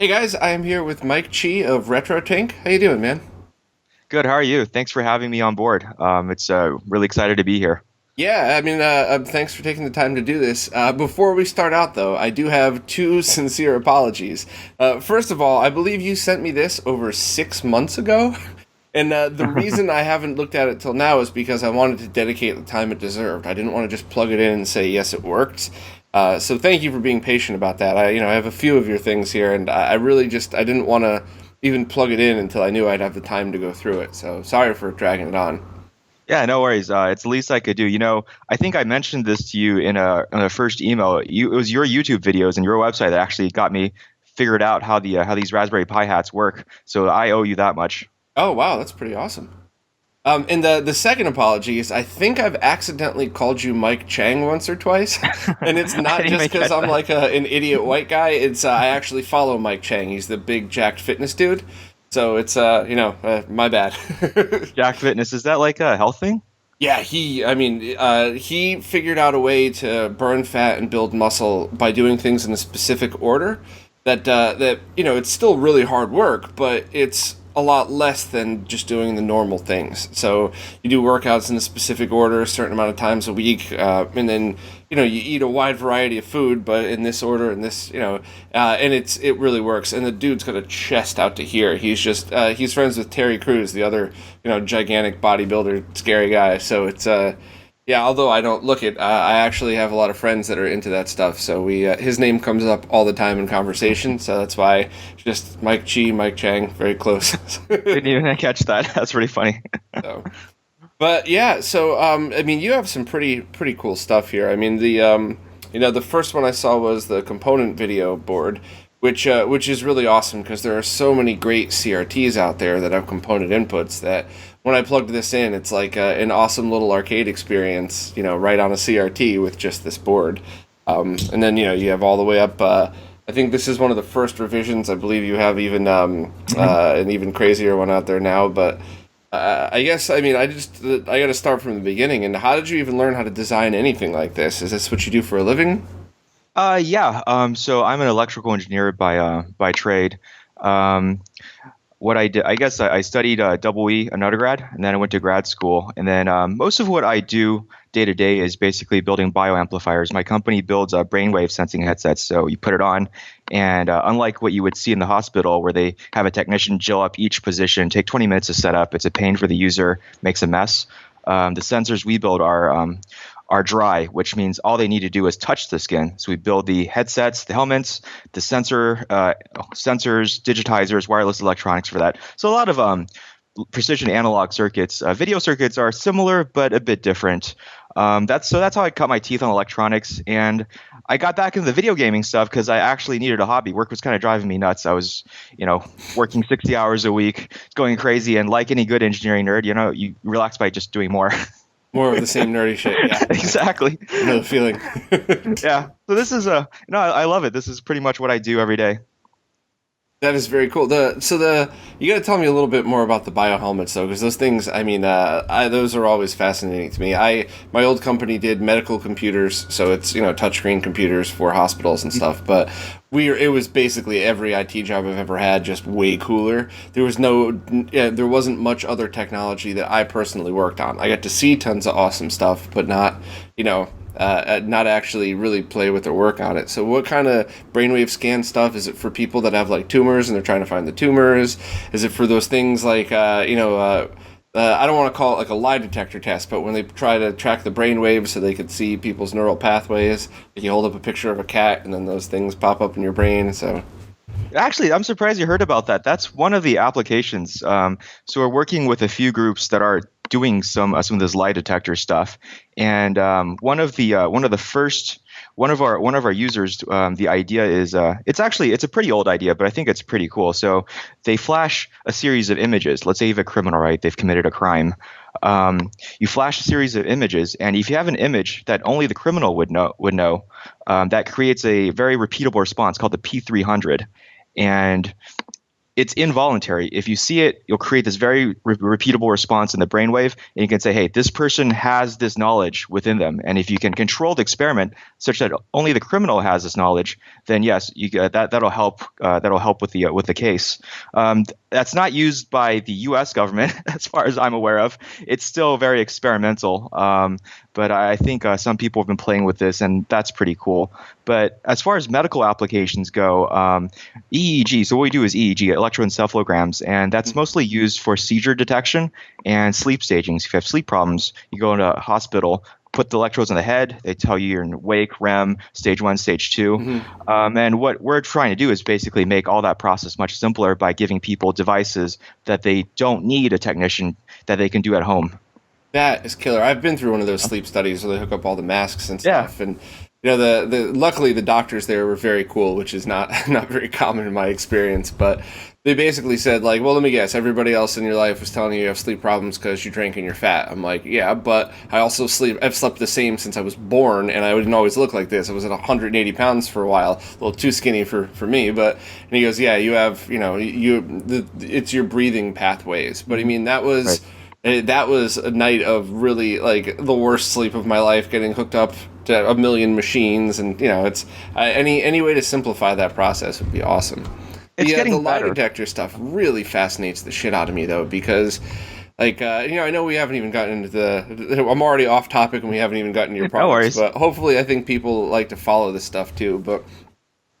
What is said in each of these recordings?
Hey guys, I am here with Mike Chi of RetroTINK. How you doing, man? Good. How are you? Thanks for having me on board. It's really excited to be here. Yeah, thanks for taking the time to do this. Before we start out, though, I do have two sincere apologies. First of all, I believe you sent me this over 6 months ago, and the reason I haven't looked at it till now is because I wanted to dedicate the time it deserved. I didn't want to just plug it in and say yes, it worked. So thank you for being patient about that. I have a few of your things here, and I really just I didn't want to even plug it in until I knew I'd have the time to go through it. So sorry for dragging it on. Yeah, no worries. It's the least I could do. I think I mentioned this to you in a first email. It was your YouTube videos and your website that actually got me figured out how these Raspberry Pi hats work. So I owe you that much. Oh wow, that's pretty awesome. And the second apology is I think I've accidentally called you Mike Chang once or twice, and it's I not didn't just even because catch I'm that. like an idiot white guy. It's I actually follow Mike Chang. He's the big jacked fitness dude. So it's my bad. Jack Fitness, is that like a health thing? Yeah, he figured out a way to burn fat and build muscle by doing things in a specific order. That it's still really hard work, but it's a lot less than just doing the normal things. So you do workouts in a specific order, a certain amount of times a week, and then you eat a wide variety of food, but in this order, and and it really works. And the dude's got a chest out to here. He's friends with Terry Crews, the other gigantic bodybuilder, scary guy. So it's yeah. Although I don't look it, I actually have a lot of friends that are into that stuff. So we his name comes up all the time in conversation. So that's why just Mike Chi, Mike Chang, very close. Didn't even catch that. That's pretty funny. So, but yeah, so you have some pretty cool stuff here. I mean, the first one I saw was the component video board, which is really awesome because there are so many great CRTs out there that have component inputs that when I plugged this in, it's like an awesome little arcade experience, right on a CRT with just this board. And then you have all the way up. I think this is one of the first revisions. I believe you have even an even crazier one out there now, but. I guess I got to start from the beginning. And how did you even learn how to design anything like this? Is this what you do for a living? Yeah. So I'm an electrical engineer by trade. Um, what I did, I guess I studied double E in undergrad, and then I went to grad school. And then most of what I do day to day is basically building bioamplifiers. My company builds brainwave sensing headsets. So you put it on, and unlike what you would see in the hospital, where they have a technician jill up each position, take 20 minutes to set up, it's a pain for the user, makes a mess. The sensors we build are dry, which means all they need to do is touch the skin. So we build the headsets, the helmets, the sensors, digitizers, wireless electronics for that. So a lot of precision analog circuits. Video circuits are similar but a bit different. That's how I cut my teeth on electronics, and I got back into the video gaming stuff because I actually needed a hobby. Work was kind of driving me nuts. I was, working 60 hours a week, going crazy, and like any good engineering nerd, you relax by just doing more. More of the same nerdy shit. Yeah, Exactly. I know the feeling. Yeah. So this is I love it. This is pretty much what I do every day. That is very cool. You got to tell me a little bit more about the bio helmets though, because those things, those are always fascinating to me. My old company did medical computers, so it's touchscreen computers for hospitals and stuff. But it was basically every IT job I've ever had, just way cooler. There wasn't much other technology that I personally worked on. I got to see tons of awesome stuff, but not actually really play with or work on it. So what kind of brainwave scan stuff is it for people that have like tumors and they're trying to find the tumors? Is it for those things like I don't want to call it like a lie detector test, but when they try to track the brainwaves so they could see people's neural pathways, like you hold up a picture of a cat and then those things pop up in your brain. So Actually, I'm surprised you heard about that. That's one of the applications. So we're working with a few groups that are doing some of this lie detector stuff, and one of our users, the idea is it's a pretty old idea, but I think it's pretty cool. So they flash a series of images. Let's say you have a criminal, right? They've committed a crime. You flash a series of images, and if you have an image that only the criminal would know, that creates a very repeatable response called the P300. And it's involuntary. If you see it, you'll create this very repeatable response in the brainwave, and you can say, hey, this person has this knowledge within them. And if you can control the experiment such that only the criminal has this knowledge, then yes, that'll help. That'll help with the case. That's not used by the U.S. government, as far as I'm aware of. It's still very experimental. But I think some people have been playing with this, and that's pretty cool. But as far as medical applications go, EEG, so what we do is EEG, electroencephalograms, and that's mostly used for seizure detection and sleep staging. So if you have sleep problems, you go into a hospital, put the electrodes on the head, they tell you you're in wake, REM, stage 1, stage 2. And what we're trying to do is basically make all that process much simpler by giving people devices that they don't need a technician, that they can do at home. That is killer. I've been through one of those sleep studies where they hook up all the masks and stuff, and luckily the doctors there were very cool, which is not very common in my experience. But they basically said, like, well, let me guess, everybody else in your life was telling you have sleep problems because you drank and you're fat. I'm like, yeah, but I've slept the same since I was born, and I didn't always look like this. I was at 180 pounds for a while, a little too skinny for me. But and he goes, yeah, you have, it's your breathing pathways. But I mean, that was. Right. That was a night of really, like, the worst sleep of my life, getting hooked up to a million machines, and it's any way to simplify that process would be awesome. It's getting the lie better. detector stuff really fascinates the shit out of me, though, because like I know we haven't even gotten into I'm already off topic and we haven't even gotten to your products, but hopefully I think people like to follow this stuff too. But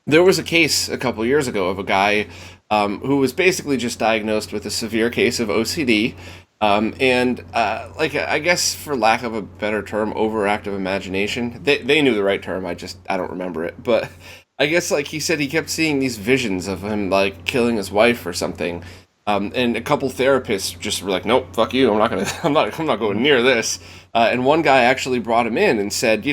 there was a case a couple years ago of a guy who was basically just diagnosed with a severe case of OCD. I guess for lack of a better term, overactive imagination. They knew the right term. I don't remember it. But I guess, like, he said he kept seeing these visions of him, like, killing his wife or something. And a couple therapists just were like, nope, fuck you. I'm not going near this. And one guy actually brought him in and said,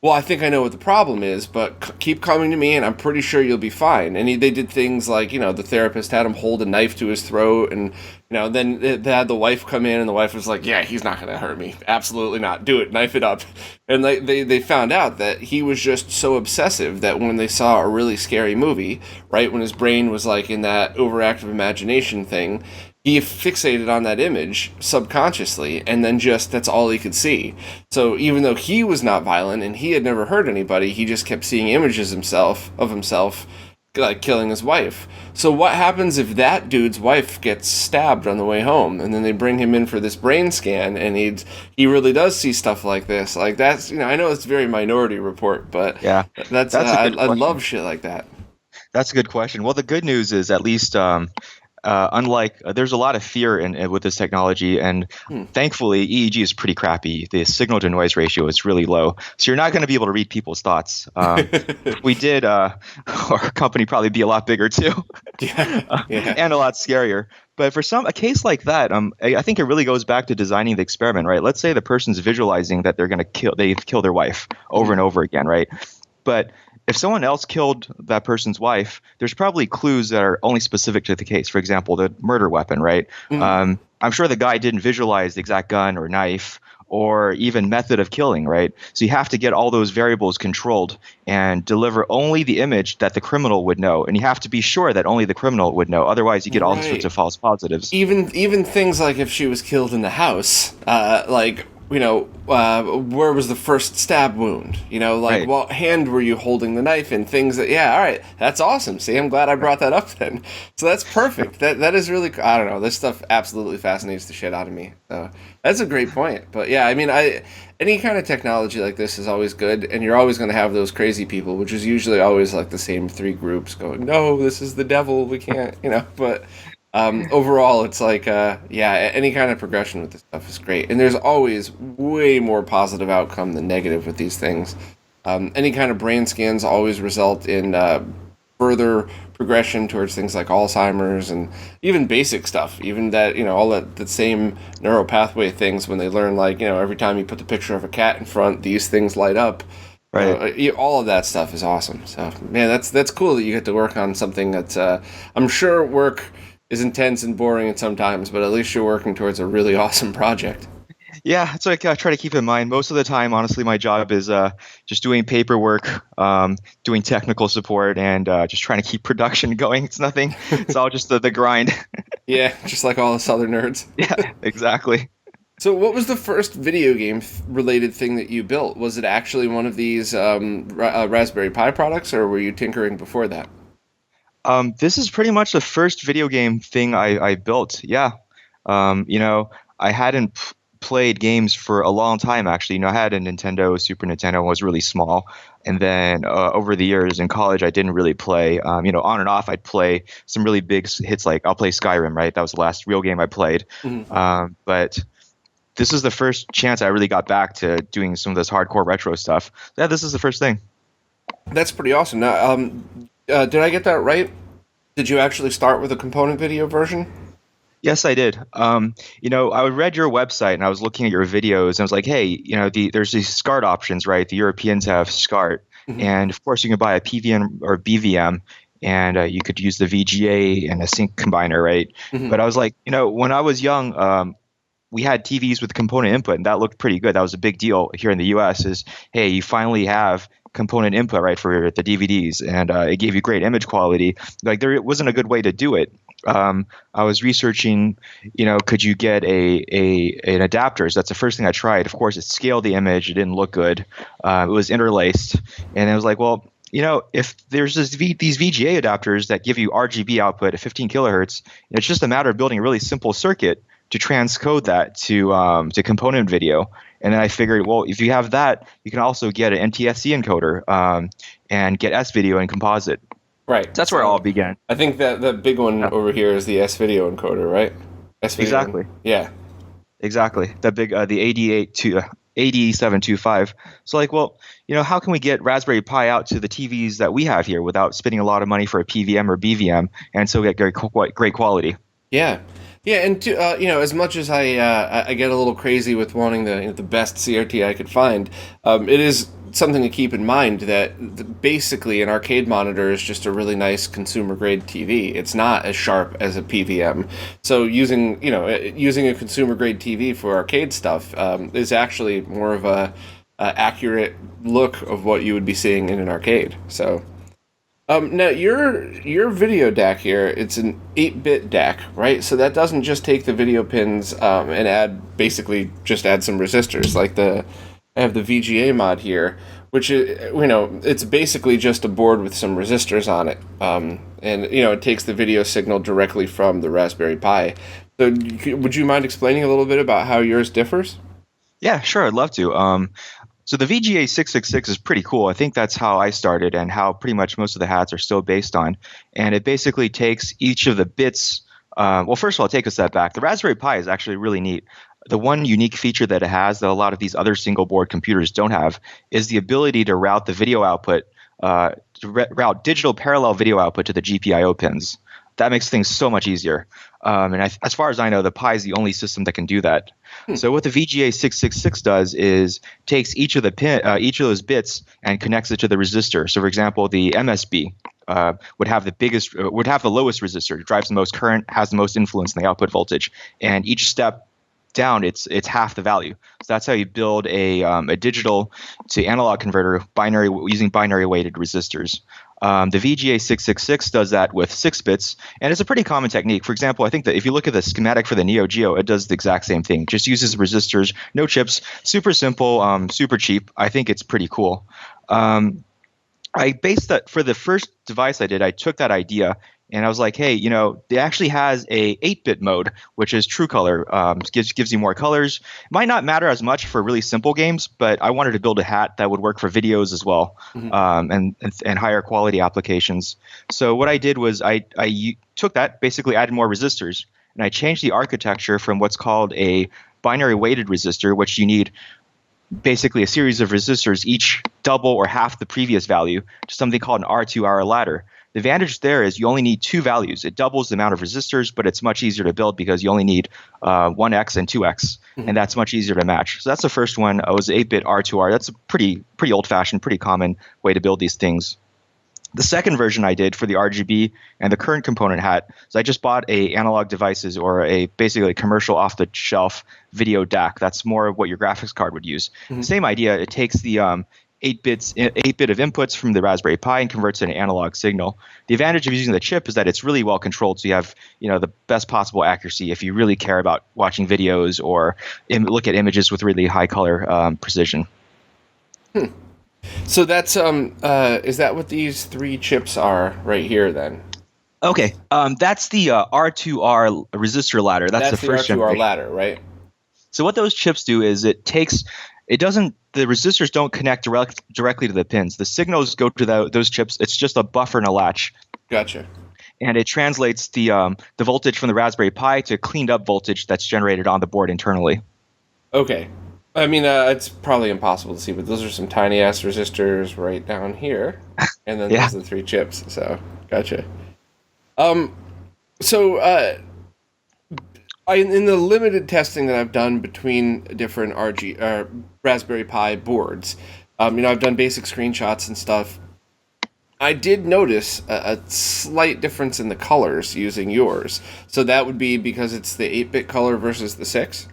well, I think I know what the problem is, but keep coming to me and I'm pretty sure you'll be fine. And they did things like, the therapist had him hold a knife to his throat, and, then they had the wife come in and the wife was like, yeah, he's not going to hurt me. Absolutely not. Do it. Knife it up. And they found out that he was just so obsessive that when they saw a really scary movie, right, when his brain was like in that overactive imagination thing, he fixated on that image subconsciously, and then that's all he could see. So even though he was not violent and he had never hurt anybody, he just kept seeing images of himself like killing his wife. So what happens if that dude's wife gets stabbed on the way home, and then they bring him in for this brain scan, and he really does see stuff like this? Like, that's, I know it's very Minority Report, but yeah, that's I love shit like that. That's a good question. Well, the good news is, at least unlike there's a lot of fear with this technology, and thankfully EEG is pretty crappy. The signal to noise ratio is really low, so you're not going to be able to read people's thoughts. If we did, our company probably be a lot bigger too, and a lot scarier. But for a case like that, I think it really goes back to designing the experiment, right? Let's say the person's visualizing that they've killed their wife over and over again, right? But if someone else killed that person's wife, there's probably clues that are only specific to the case. For example, the murder weapon, right? I'm sure the guy didn't visualize the exact gun or knife or even method of killing, right? So you have to get all those variables controlled and deliver only the image that the criminal would know. And you have to be sure that only the criminal would know. Otherwise, you get all sorts of false positives. Even things like if she was killed in the house, where was the first stab wound? Right. What hand were you holding the knife in? Things that, all right, that's awesome. See, I'm glad I brought that up then. So that's perfect. That is really, I don't know, this stuff absolutely fascinates the shit out of me. So that's a great point. But yeah, I mean, any kind of technology like this is always good, and you're always going to have those crazy people, which is usually always like the same three groups going, no, this is the devil, we can't, but... overall, it's like, any kind of progression with this stuff is great. And there's always way more positive outcome than negative with these things. Any kind of brain scans always result in further progression towards things like Alzheimer's and even basic stuff. Even that, all the same neuropathway things when they learn, like, every time you put the picture of a cat in front, these things light up. Right. All of that stuff is awesome. So, man, that's cool that you get to work on something that's, I'm sure work is intense and boring at sometimes, but at least you're working towards a really awesome project. Yeah, it's like I try to keep in mind. Most of the time, honestly, my job is just doing paperwork, doing technical support, and just trying to keep production going. It's nothing. It's all just the grind. Yeah, just like all us other nerds. Yeah, exactly. So, what was the first video game related thing that you built? Was it actually one of these Raspberry Pi products, or were you tinkering before that? This is pretty much the first video game thing I built. Yeah. I hadn't played games for a long time, actually. I had a Nintendo, Super Nintendo, was really small. And then over the years in college, I didn't really play. On and off, I'd play some really big hits, like I'll play Skyrim, right? That was the last real game I played. But this is the first chance I really got back to doing some of this hardcore retro stuff. Yeah, this is the first thing. That's pretty awesome. Now, did I get that right? Did you actually start with a component video version? Yes, I did. I read your website and I was looking at your videos and I was like, hey, there's these SCART options, right? The Europeans have SCART. And of course, you can buy a PVM or BVM and you could use the VGA and a sync combiner, right? But I was like, when I was young, we had TVs with component input and that looked pretty good. That was a big deal here in the US is, hey, you finally have component input, right, for the DVDs, and it gave you great image quality. Like there wasn't a good way to do it. I was researching, could you get an adapter? So that's the first thing I tried. Of course, it scaled the image. It didn't look good. It was interlaced, and I was like, well, if there's these VGA adapters that give you RGB output at 15 kilohertz, it's just a matter of building a really simple circuit to transcode that to component video. And then I figured, well, if you have that, you can also get an NTSC encoder and get S-video and composite. Right. So that's where it all began. I think that the big one over here is the S-video encoder, right? S-video. Exactly. Yeah. Exactly. The big the AD725. So like, well, how can we get Raspberry Pi out to the TVs that we have here without spending a lot of money for a PVM or BVM and still get great quality? Yeah. Yeah, and as much as I get a little crazy with wanting the best CRT I could find, it is something to keep in mind that basically an arcade monitor is just a really nice consumer grade TV. It's not as sharp as a PVM. So using a consumer grade TV for arcade stuff is actually more of a accurate look of what you would be seeing in an arcade. So. Now your video DAC here, it's an 8-bit DAC, right? So that doesn't just take the video pins and add some resistors. Like I have the VGA mod here, which is, it's basically just a board with some resistors on it, and it takes the video signal directly from the Raspberry Pi. So would you mind explaining a little bit about how yours differs? Yeah, sure, I'd love to. So the VGA 666 is pretty cool. I think that's how I started and how pretty much most of the hats are still based on. And it basically takes each of the bits. Well, first of all, take a step back. The Raspberry Pi is actually really neat. The one unique feature that it has that a lot of these other single board computers don't have is the ability to route the video output, route digital parallel video output to the GPIO pins. That makes things so much easier. As far as I know, the Pi is the only system that can do that. So what the VGA 666 does is takes each of those bits and connects it to the resistor. So for example, the MSB would have the lowest resistor. It drives the most current, has the most influence in the output voltage, and each step down, it's half the value. So that's how you build a digital to analog converter using binary weighted resistors. The VGA 666 does that with 6 bits, and it's a pretty common technique. For example, I think that if you look at the schematic for the Neo Geo, it does the exact same thing. Just uses resistors, no chips, super simple, super cheap. I think it's pretty cool. I based that for the first device I did. I took that idea and I was like, hey, it actually has a 8-bit mode, which is true color. Gives you more colors. It might not matter as much for really simple games, but I wanted to build a hat that would work for videos as well, and higher quality applications. So what I did was I took that, basically added more resistors, and I changed the architecture from what's called a binary weighted resistor, which you need basically a series of resistors, each double or half the previous value, to something called an R2R ladder. The advantage there is you only need 2 values. It doubles the amount of resistors, but it's much easier to build because you only need 1x and 2x, and that's much easier to match. So that's the first one. It was 8-bit R2R. That's a pretty old-fashioned, pretty common way to build these things. The second version I did for the RGB and the current component hat is I just bought a analog devices or a basically a commercial off-the-shelf video DAC. That's more of what your graphics card would use. Same idea. It takes the 8 bit of inputs from the Raspberry Pi and converts it to an analog signal. The advantage of using the chip is that it's really well controlled, so you have the best possible accuracy if you really care about watching videos or look at images with really high color precision. So that's is that what these 3 chips are right here then? Okay, that's the R2R resistor ladder. That's the first R2R generation. ladder, right? So what those chips do is the resistors don't connect directly to the pins. The signals go to those chips. It's just a buffer and a latch. Gotcha. And it translates the voltage from the Raspberry Pi to cleaned up voltage that's generated on the board internally. Okay. I mean, it's probably impossible to see, but those are some tiny ass resistors right down here, and then Yeah. those are the 3 chips. So, gotcha. In the limited testing that I've done between different Raspberry Pi boards, I've done basic screenshots and stuff. I did notice a slight difference in the colors using yours. So that would be because it's the 8-bit color versus the 6?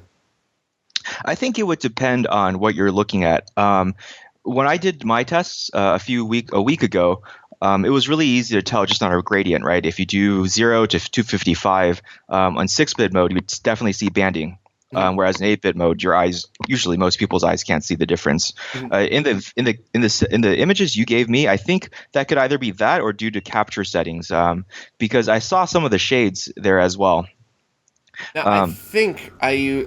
I think it would depend on what you're looking at. When I did my tests a week ago, it was really easy to tell just on a gradient, right? If you do 0 to 255 on 6-bit mode, you would definitely see banding. Whereas in 8-bit mode, usually most people's eyes can't see the difference. In the images you gave me, I think that could either be that or due to capture settings, because I saw some of the shades there as well. Now, I think I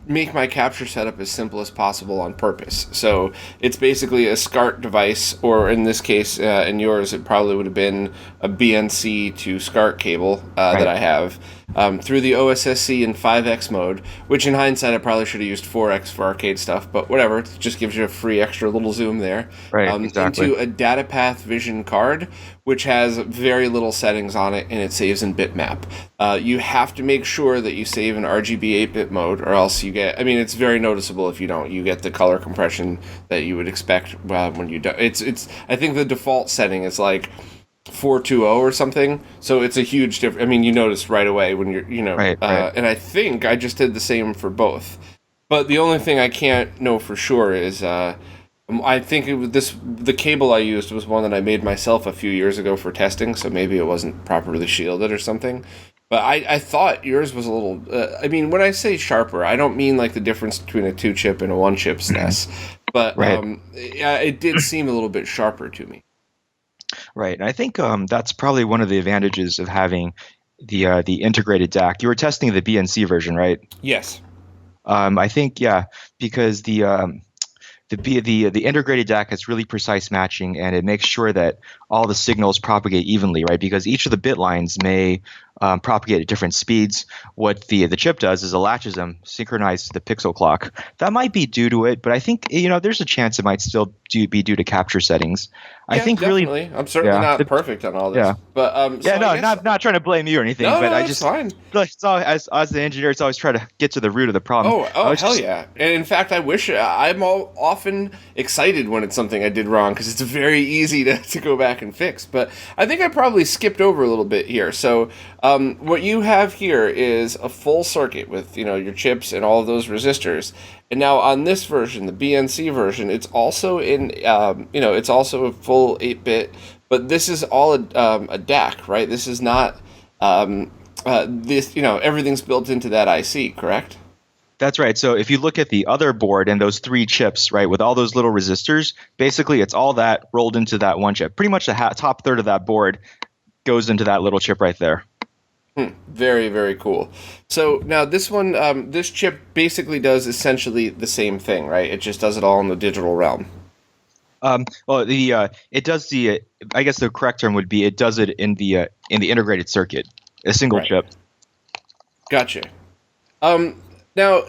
make my capture setup as simple as possible on purpose. So it's basically a SCART device, or in this case, in yours, it probably would have been a BNC to SCART cable that I have through the OSSC in 5X mode, which in hindsight I probably should have used 4X for arcade stuff, but whatever. It just gives you a free extra little zoom there. Right, exactly. Into a DataPath Vision card, which has very little settings on it, and it saves in bitmap. You have to make sure that you save in RGB 8-bit mode, or else you get, it's very noticeable if you don't. You get the color compression that you would expect when you do. I think the default setting is like 420 or something, so it's a huge difference. You notice right away when you're, Right. And I think I just did the same for both. But the only thing I can't know for sure is, I think the cable I used was one that I made myself a few years ago for testing, so maybe it wasn't properly shielded or something. But I thought yours was a little. When I say sharper, I don't mean like the difference between a 2-chip and a 1-chip SNES, but it did seem a little bit sharper to me. Right, and I think that's probably one of the advantages of having the integrated DAC. You were testing the BNC version, right? Yes. I think because the integrated DAC has really precise matching, and it makes sure that all the signals propagate evenly, right? Because each of the bit lines may propagate at different speeds. What the chip does is it latches them, synchronized to the pixel clock. That might be due to it, but I think there's a chance it might still be due to capture settings. I think definitely. really, I'm certainly not perfect on all this. Yeah. But not trying to blame you or anything. No, but no, I that's just fine. It's always, as the engineer, it's always try to get to the root of the problem. Hell yeah! And in fact, I wish I'm often excited when it's something I did wrong, because it's very easy to go back and fix. But I think I probably skipped over a little bit here. So what you have here is a full circuit with your chips and all of those resistors. And now on this version, the BNC version, it's also in it's also a full 8-bit, but this is all a DAC, right? This is not everything's built into that IC, correct? That's right. So if you look at the other board and those 3 chips, right, with all those little resistors, basically it's all that rolled into that one chip. Pretty much the top third of that board goes into that little chip right there. Very, very cool. So now this one, this chip basically does essentially the same thing, right? It just does it all in the digital realm. It does I guess the correct term would be it does it in the integrated circuit, a single chip. Gotcha. Now,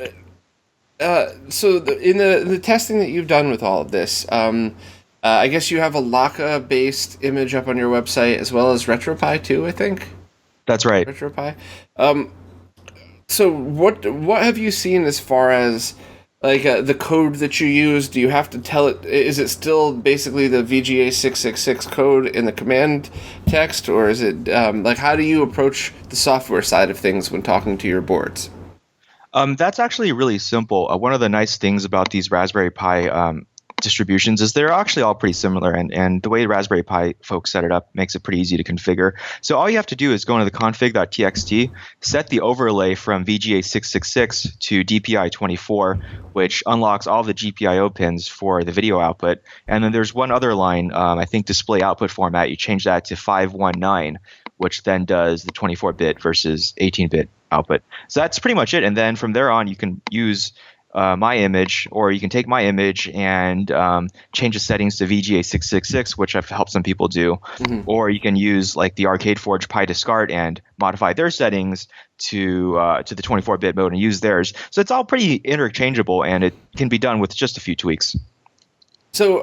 so in the testing that you've done with all of this, I guess you have a Laka-based image up on your website as well as RetroPie too, I think. That's right. RetroPie. So what have you seen as far as like the code that you use? Do you have to tell it? Is it still basically the VGA 666 code in the command text, or is it like how do you approach the software side of things when talking to your boards? That's actually really simple. One of the nice things about these Raspberry Pi distributions is they're actually all pretty similar, and the way Raspberry Pi folks set it up makes it pretty easy to configure. So all you have to do is go into the config.txt, set the overlay from VGA 666 to DPI 24, which unlocks all the GPIO pins for the video output. And then there's one other line, I think display output format, you change that to 519, which then does the 24-bit versus 18-bit output. So that's pretty much it. And then from there on, you can use my image, or you can take my image and change the settings to VGA 666, which I've helped some people do. Mm-hmm. Or you can use like the Arcade Forge Pi Discard and modify their settings to the 24-bit mode and use theirs. So it's all pretty interchangeable, and it can be done with just a few tweaks. So,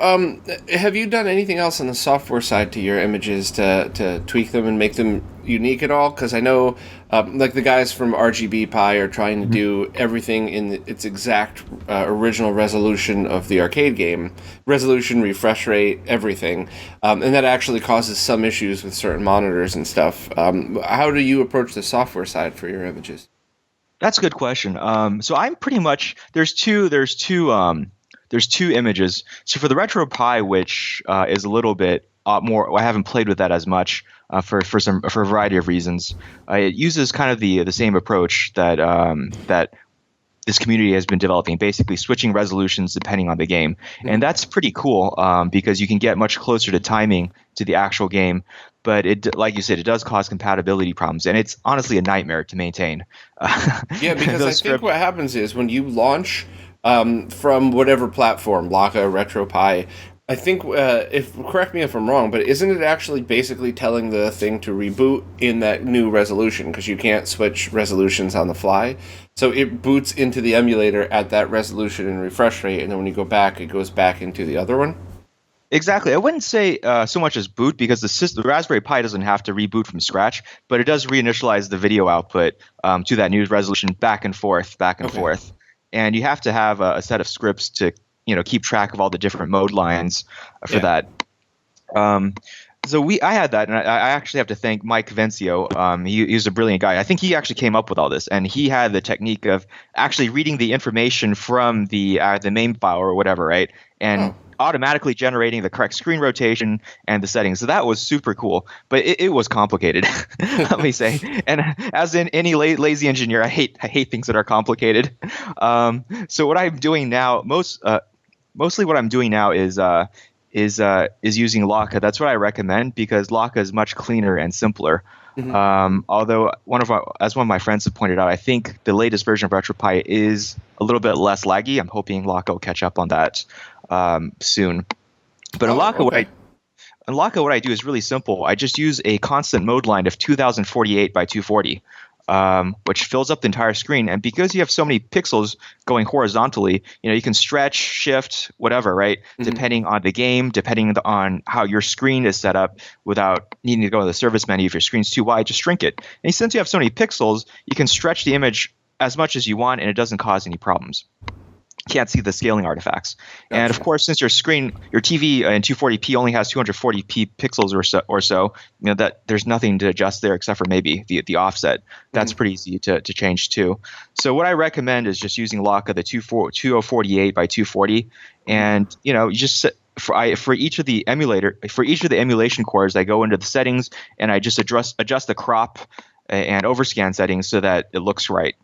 have you done anything else on the software side to your images to tweak them and make them unique at all? Because I know, like the guys from RGB Pi are trying to do everything in its exact original resolution of the arcade game, resolution, refresh rate, everything, and that actually causes some issues with certain monitors and stuff. How do you approach the software side for your images? That's a good question. So I'm pretty much there's two images. So for the RetroPie, which is a little bit more, I haven't played with that as much for a variety of reasons. It uses kind of the same approach that this community has been developing, basically switching resolutions depending on the game, and that's pretty cool because you can get much closer to timing to the actual game. But it, like you said, it does cause compatibility problems, and it's honestly a nightmare to maintain. Yeah, because I think what happens is when you launch from whatever platform, Laka, RetroPie, I think, correct me if I'm wrong, but isn't it actually basically telling the thing to reboot in that new resolution, because you can't switch resolutions on the fly? So it boots into the emulator at that resolution and refresh rate, and then when you go back, it goes back into the other one? Exactly. I wouldn't say so much as boot, because the Raspberry Pi doesn't have to reboot from scratch, but it does reinitialize the video output to that new resolution back and forth. And you have to have a set of scripts to keep track of all the different mode lines for that. So I had that, and I actually have to thank Mike Vencio. He's a brilliant guy. I think he actually came up with all this, and he had the technique of actually reading the information from the main file or whatever, right? And automatically generating the correct screen rotation and the settings. So that was super cool, but it was complicated, let me say. And as in any lazy engineer, I hate things that are complicated. So what I'm doing now, mostly what I'm doing now is using Laka. That's what I recommend, because Laka is much cleaner and simpler. Mm-hmm. Although as one of my friends have pointed out, I think the latest version of RetroPie is a little bit less laggy. I'm hoping Laka will catch up on that soon. But in Laka, what I do is really simple. I just use a constant mode line of 2048 by 240. Which fills up the entire screen. And because you have so many pixels going horizontally, you can stretch, shift, whatever, right? Mm-hmm. Depending on the game, depending on how your screen is set up, without needing to go to the service menu. If your screen's too wide, just shrink it. And since you have so many pixels, you can stretch the image as much as you want, and it doesn't cause any problems. Can't see the scaling artifacts. Gotcha. And of course, since your TV in 240p only has 240p pixels or so, that there's nothing to adjust there except for maybe the offset. That's pretty easy to change too. So what I recommend is just using Laka, the 2048 by 240, and you just set, for each of the emulation cores, I go into the settings and I just adjust the crop and overscan settings so that it looks right.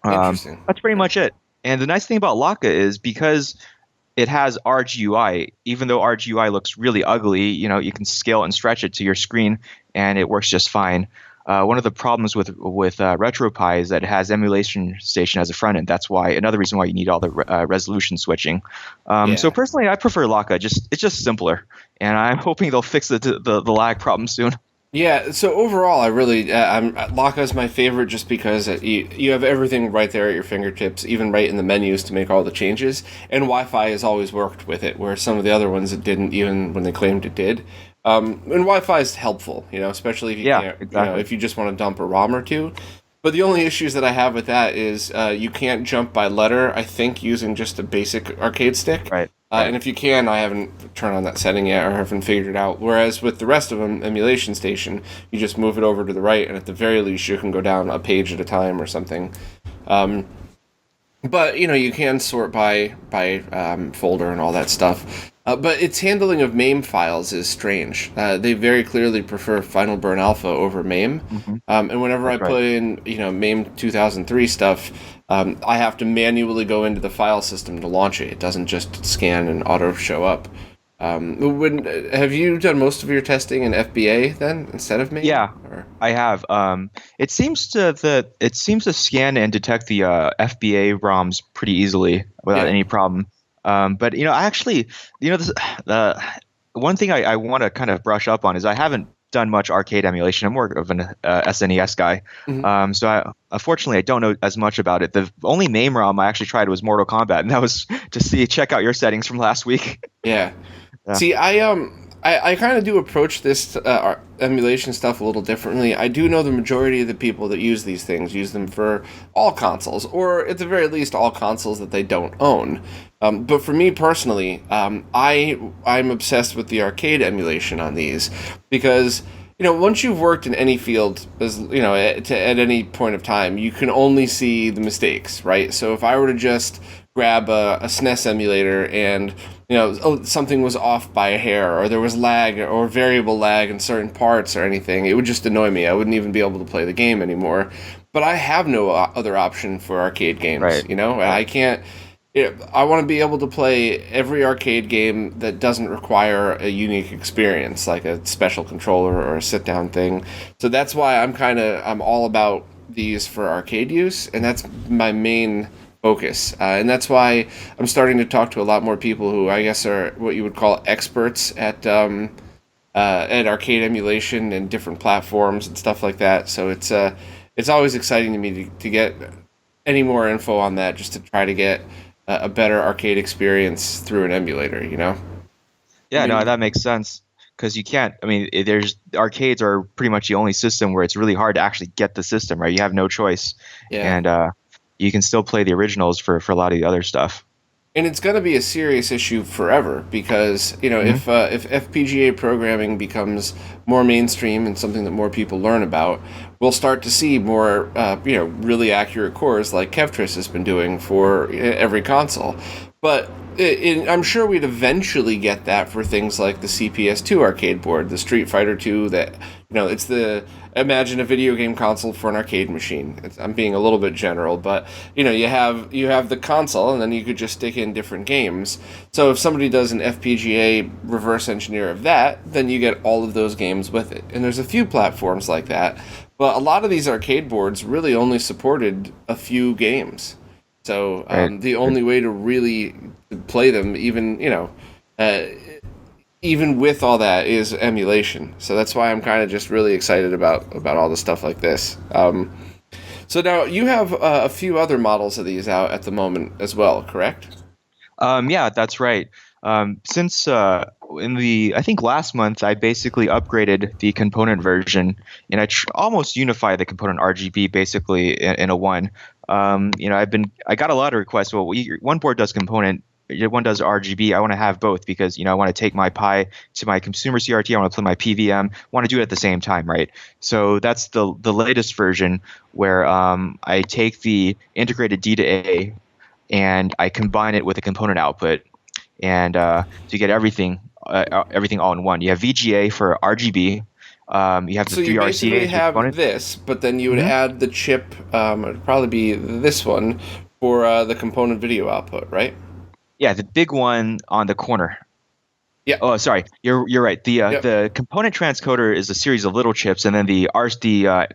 Interesting. That's pretty much it. And the nice thing about Laka is because it has RGUI, even though RGUI looks really ugly, you can scale and stretch it to your screen and it works just fine. One of the problems with RetroPie is that it has emulation station as a front end. That's another reason why you need all the resolution switching. So personally, I prefer Laka. It's just simpler, and I'm hoping they'll fix the lag problem soon. Yeah, so overall, I really, Laka is my favorite just because you have everything right there at your fingertips, even right in the menus to make all the changes, and Wi-Fi has always worked with it, where some of the other ones it didn't, even when they claimed it did. And Wi-Fi is helpful, especially if you can't, exactly. If you just want to dump a ROM or two. But the only issues that I have with that is you can't jump by letter, I think, using just a basic arcade stick. Right. And if you can, I haven't turned on that setting yet or haven't figured it out. Whereas with the rest of them, Emulation Station, you just move it over to the right, and at the very least, you can go down a page at a time or something. But you can sort by folder and all that stuff. But its handling of MAME files is strange. They very clearly prefer Final Burn Alpha over MAME. And whenever I put in MAME 2003 stuff, I have to manually go into the file system to launch it. It doesn't just scan and auto show up. Have you done most of your testing in FBA then instead of MAME? Yeah, I have. It seems to scan and detect the FBA ROMs pretty easily without any problem. But actually, this, one thing I want to kind of brush up on is I haven't done much arcade emulation. I'm more of an SNES guy. So unfortunately, I don't know as much about it. The only MAME ROM I actually tried was Mortal Kombat, and that was to check out your settings from last week. Yeah. See, I kind of do approach this emulation stuff a little differently. I do know the majority of the people that use these things use them for all consoles, or at the very least, all consoles that they don't own. But for me personally, I'm obsessed with the arcade emulation on these because once you've worked in any field, as at any point of time, you can only see the mistakes, right? So if I were to just grab a SNES emulator and something was off by a hair, or there was lag or variable lag in certain parts or anything, it would just annoy me. I wouldn't even be able to play the game anymore. But I have no other option for arcade games. Right. I can't. I want to be able to play every arcade game that doesn't require a unique experience, like a special controller or a sit-down thing. So that's why I'm all about these for arcade use, and that's my main focus. And that's why I'm starting to talk to a lot more people who I guess are what you would call experts at arcade emulation and different platforms and stuff like that. So it's always exciting to me to get any more info on that, just to try to get a better arcade experience through an emulator, Yeah, no, that makes sense. Because you can't, arcades are pretty much the only system where it's really hard to actually get the system, right? You have no choice. Yeah. And you can still play the originals for a lot of the other stuff. And it's going to be a serious issue forever because, if FPGA programming becomes more mainstream and something that more people learn about, we'll start to see more, really accurate cores like Kevtris has been doing for every console. But I'm sure we'd eventually get that for things like the CPS2 arcade board, the Street Fighter 2 that, it's imagine a video game console for an arcade machine. I'm being a little bit general, but you have the console, and then you could just stick in different games. So if somebody does an FPGA reverse engineer of that, then you get all of those games with it. And there's a few platforms like that, but a lot of these arcade boards really only supported a few games. So the only way to really play them, even with all that, is emulation. So that's why I'm kind of just really excited about all the stuff like this. So now you have a few other models of these out at the moment as well, correct? Yeah, that's right. Since I think last month, I basically upgraded the component version, and I almost unified the component RGB basically in a one. I got a lot of requests. Well, one board does component, one does RGB. I want to have both because I want to take my Pi to my consumer CRT. I want to play my PVM. Want to do it at the same time, right? So that's the latest version where I take the integrated D to A and I combine it with a component output, and to get everything all in one. You have VGA for RGB. You have the 3 RCA. So you basically have this, but then you would add the chip. It would probably be this one for the component video output, right? Yeah, the big one on the corner. Yeah. Oh, sorry. You're right. The component transcoder is a series of little chips, and then the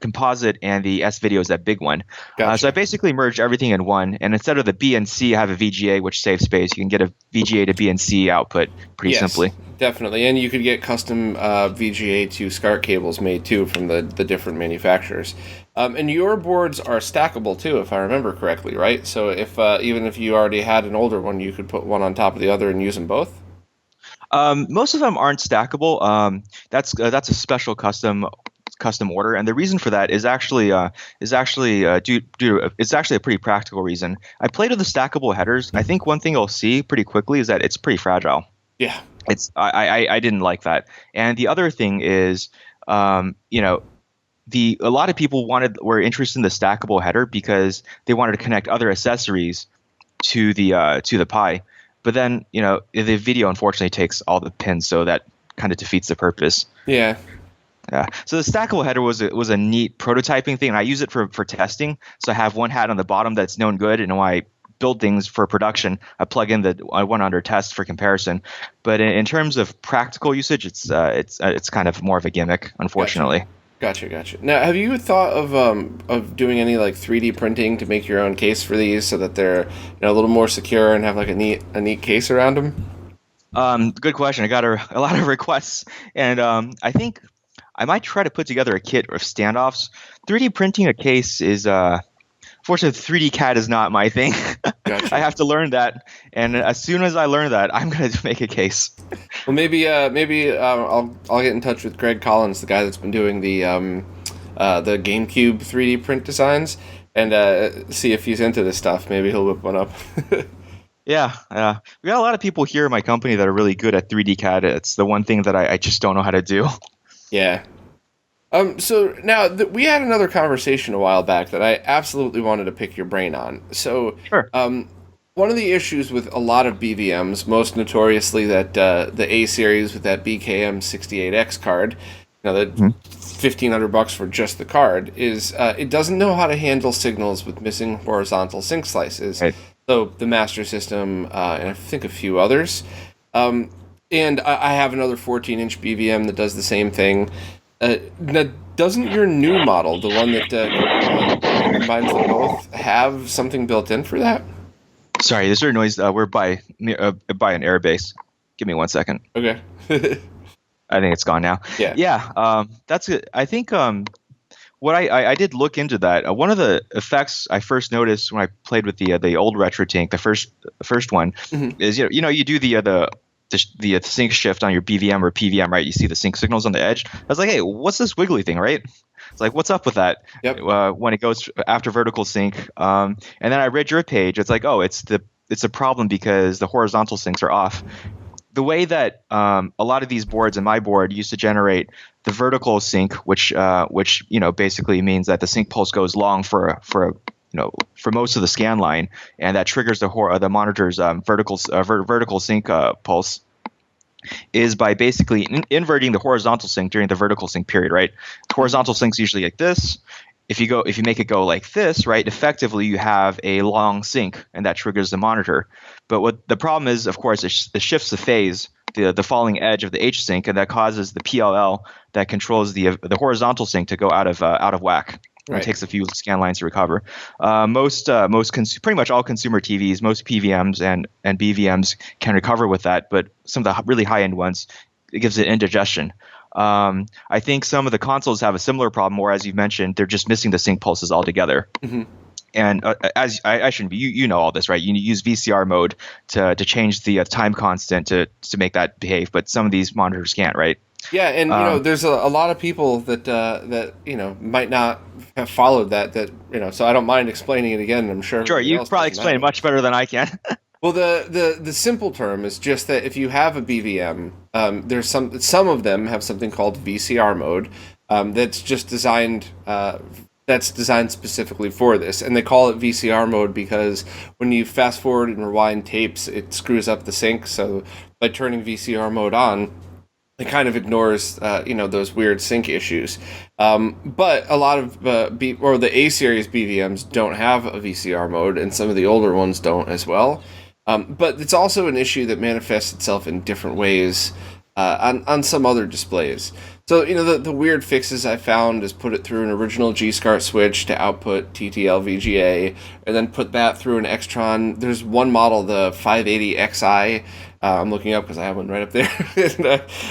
composite and the S video is that big one. Gotcha. So I basically merged everything in one, and instead of the B and C, I have a VGA, which saves space. You can get a VGA to B and C output pretty simply. Definitely, and you could get custom VGA to SCART cables made too from the different manufacturers. And your boards are stackable too, if I remember correctly, right? So if even if you already had an older one, you could put one on top of the other and use them both? Most of them aren't stackable. That's a special custom custom order, and the reason for that is actually due to it's actually a pretty practical reason. I played with the stackable headers. I think one thing you'll see pretty quickly is that it's pretty fragile. Yeah. I didn't like that. And the other thing is, you know, a lot of people were interested in the stackable header because they wanted to connect other accessories to the Pi. But then, you know, the video unfortunately takes all the pins, so that kind of defeats the purpose. Yeah. Yeah. So the stackable header was a neat prototyping thing, and I use it for testing. So I have one hat on the bottom that's known good, and when I build things for production, I plug in the one under test for comparison. But in terms of practical usage, it's kind of more of a gimmick, unfortunately. Gotcha. Now, have you thought of doing any like 3D printing to make your own case for these so that they're, you know, a little more secure and have like a neat case around them? Good question. I got a lot of requests, and I think I might try to put together a kit of standoffs. 3D printing a case is fortunately 3D CAD is not my thing. Gotcha. I have to learn that, and as soon as I learn that, I'm going to make a case. Well, maybe I'll get in touch with Greg Collins, the guy that's been doing the GameCube 3D print designs, and see if he's into this stuff. Maybe he'll whip one up. Yeah, we got a lot of people here in my company that are really good at 3D CAD. It's the one thing that I just don't know how to do. Yeah. So now we had another conversation a while back that I absolutely wanted to pick your brain on. So, Sure. One of the issues with a lot of BVMs, most notoriously that the A series with that BKM 68X card, you know, the $1,500 for just the card, is it doesn't know how to handle signals with missing horizontal sync slices. Right. So the Master System and I think a few others. And I have another 14-inch BVM that does the same thing. Now, doesn't your new model, the one that combines them both, have something built in for that? Sorry, there's a noise. We're by an air base. Give me 1 second. Okay. I think it's gone now. Yeah. That's it. I think what I did look into that. One of the effects I first noticed when I played with the old RetroTINK, the first one, is you know you do the sync shift on your BVM or PVM, right? You see the sync signals on the edge. I was like, hey, what's this wiggly thing, right? It's like, what's up with that? Yep. When it goes after vertical sync, and then I read your page. It's like, oh, it's a problem because the horizontal syncs are off. The way that a lot of these boards and my board used to generate the vertical sync, which you know basically means that the sync pulse goes long for most of the scan line, and that triggers the monitor's vertical sync pulse, is by basically inverting the horizontal sync during the vertical sync period, right? Horizontal sync's usually like this. If you make it go like this, right, effectively you have a long sync, and that triggers the monitor. But what the problem is, of course, it shifts the phase, the falling edge of the H sync, and that causes the PLL that controls the horizontal sync to go out of whack. Right. It takes a few scan lines to recover. Pretty much all consumer TVs, most PVMs and BVMs can recover with that, but some of the really high-end ones, it gives it indigestion. I think some of the consoles have a similar problem, or as you mentioned, they're just missing the sync pulses altogether. Mm-hmm. And as I shouldn't be, you know all this, right? You use VCR mode to change the time constant to make that behave, but some of these monitors can't, right? Yeah, and you know, there's a lot of people that you know might not have followed that you know. So I don't mind explaining it again. I'm sure. Sure, you probably explain it much better than I can. Well, the simple term is just that if you have a BVM, there's some of them have something called VCR mode that's just designed. That's designed specifically for this, and they call it VCR mode because when you fast forward and rewind tapes, it screws up the sync. So by turning VCR mode on, it kind of ignores, you know, those weird sync issues. But a lot of the A series BVMs don't have a VCR mode, and some of the older ones don't as well. But it's also an issue that manifests itself in different ways on some other displays. So, you know, the weird fixes I found is put it through an original G-SCART switch to output TTL VGA, and then put that through an Extron. There's one model, the 580XI. I'm looking up because I have one right up there.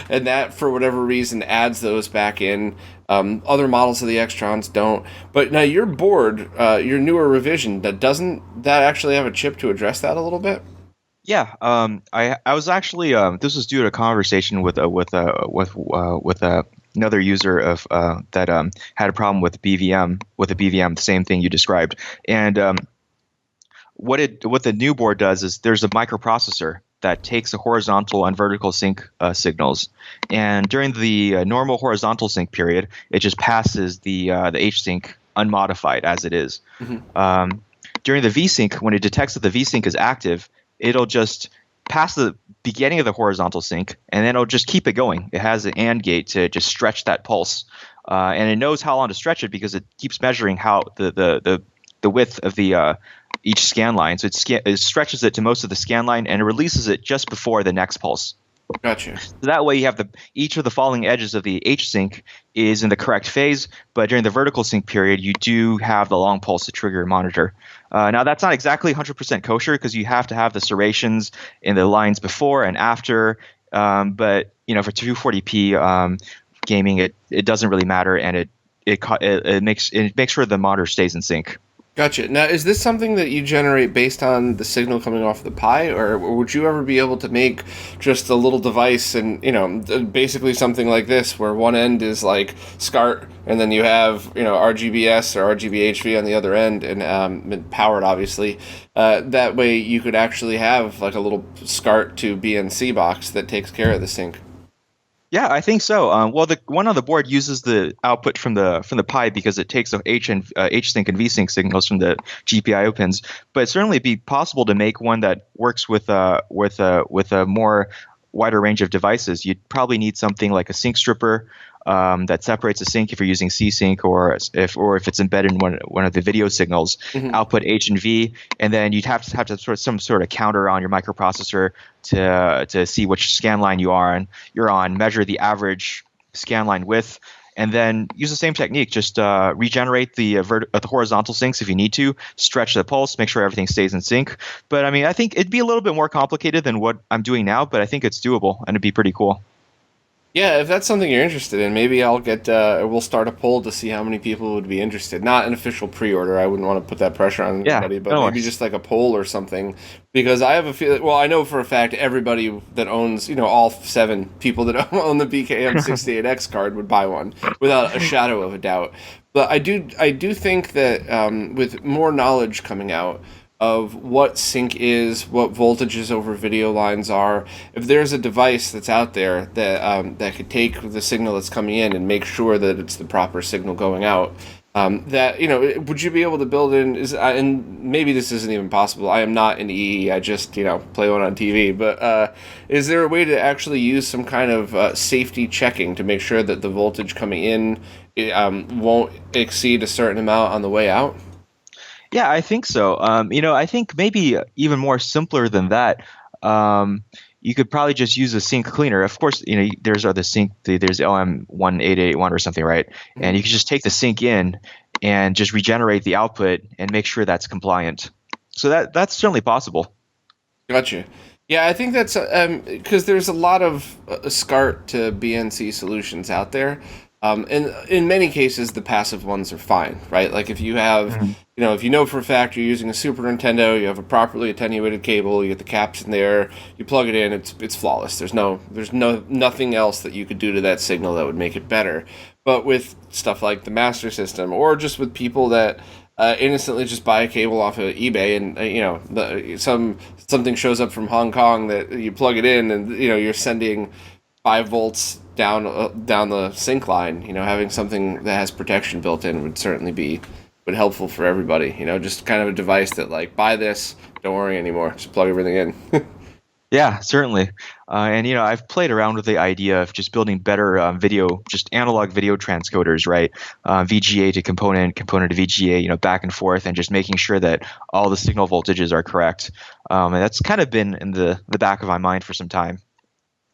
and that, for whatever reason, adds those back in. Other models of the Extrons don't. But now your board, your newer revision, doesn't that actually have a chip to address that a little bit? Yeah, I was actually this was due to a conversation with another user of that had a problem with BVM with a BVM, the same thing you described. And what the new board does is there's a microprocessor that takes the horizontal and vertical sync signals, and during the normal horizontal sync period, it just passes the H-sync unmodified as it is. During the VSync, when it detects that the VSync is active, it'll just pass the beginning of the horizontal sync, and then it'll just keep it going. It has an AND gate to just stretch that pulse, and it knows how long to stretch it because it keeps measuring how the width of the each scan line. So it stretches it to most of the scan line, and it releases it just before the next pulse. Gotcha. So that way you have each of the falling edges of the H sync is in the correct phase, but during the vertical sync period, you do have the long pulse to trigger your monitor. Now that's not exactly 100% kosher because you have to have the serrations in the lines before and after. But for 240p gaming, it doesn't really matter, and it makes sure the monitor stays in sync. Gotcha. Now, is this something that you generate based on the signal coming off the Pi, or would you ever be able to make just a little device and, basically something like this, where one end is like SCART, and then you have, RGBS or RGBHV on the other end, and powered, obviously. That way you could actually have like a little SCART to BNC box that takes care of the sync. Yeah, I think so. Well, the one on the board uses the output from the Pi because it takes the H sync and V sync signals from the GPIO pins. But it'd certainly be possible to make one that works with a more wider range of devices. You'd probably need something like a sync stripper that separates the sync if you're using C-Sync, or if it's embedded in one of the video signals, output H and V, and then you'd have to some sort of counter on your microprocessor to see which scan line you're on, measure the average scan line width, and then use the same technique. Just regenerate the horizontal syncs if you need to, stretch the pulse, make sure everything stays in sync. But I mean, I think it'd be a little bit more complicated than what I'm doing now, but I think it's doable and it'd be pretty cool. Yeah, if that's something you're interested in, maybe we'll start a poll to see how many people would be interested. Not an official pre-order. I wouldn't want to put that pressure on anybody, but maybe just like a poll or something. Because I have a feeling, well, I know for a fact everybody that owns, all 7 people that own the BKM68X card would buy one without a shadow of a doubt. But I do think that with more knowledge coming out of what sync is, what voltages over video lines are. If there's a device that's out there that could take the signal that's coming in and make sure that it's the proper signal going out, would you be able to build in? And maybe this isn't even possible. I am not an EE. I just play one on TV. But is there a way to actually use some kind of safety checking to make sure that the voltage coming in won't exceed a certain amount on the way out? Yeah, I think so. I think maybe even more simpler than that. You could probably just use a sync cleaner. Of course, there's LM1881 or something, right? Mm-hmm. And you can just take the sync in and just regenerate the output and make sure that's compliant. So that's certainly possible. Gotcha. Yeah, I think that's because there's a lot of SCART to BNC solutions out there. And in many cases, the passive ones are fine, right? Like if you have, if you know for a fact you're using a Super Nintendo, you have a properly attenuated cable, you get the caps in there, you plug it in, it's flawless. There's nothing else that you could do to that signal that would make it better. But with stuff like the Master System, or just with people that innocently just buy a cable off of eBay, and something shows up from Hong Kong that you plug it in, and you're sending 5 volts down the sync line, having something that has protection built in would certainly be helpful for everybody. Just kind of a device that like, buy this, don't worry anymore, just plug everything in. Yeah, certainly. And I've played around with the idea of just building better just analog video transcoders, right? VGA to component to VGA, back and forth, and just making sure that all the signal voltages are correct. And that's kind of been in the back of my mind for some time.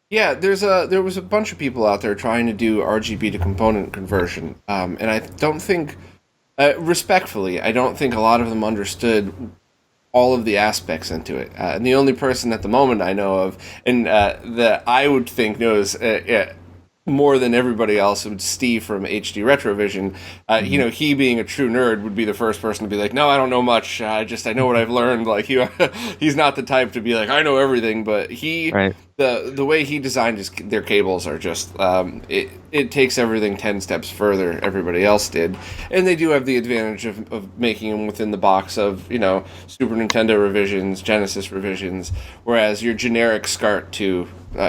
Yeah, there was a bunch of people out there trying to do RGB to component conversion, and I don't think, respectfully, I don't think a lot of them understood all of the aspects into it. And the only person at the moment I know of, and that I would think knows more than everybody else, would Steve from HD Retrovision. He being a true nerd would be the first person to be like, no, I don't know much. I know what I've learned. Like he's not the type to be like, I know everything, but he. Right. the way he designed their cables are just it takes everything 10 steps further everybody else did, and they do have the advantage of making them within the box of, you know, Super Nintendo revisions, Genesis revisions, whereas your generic SCART 2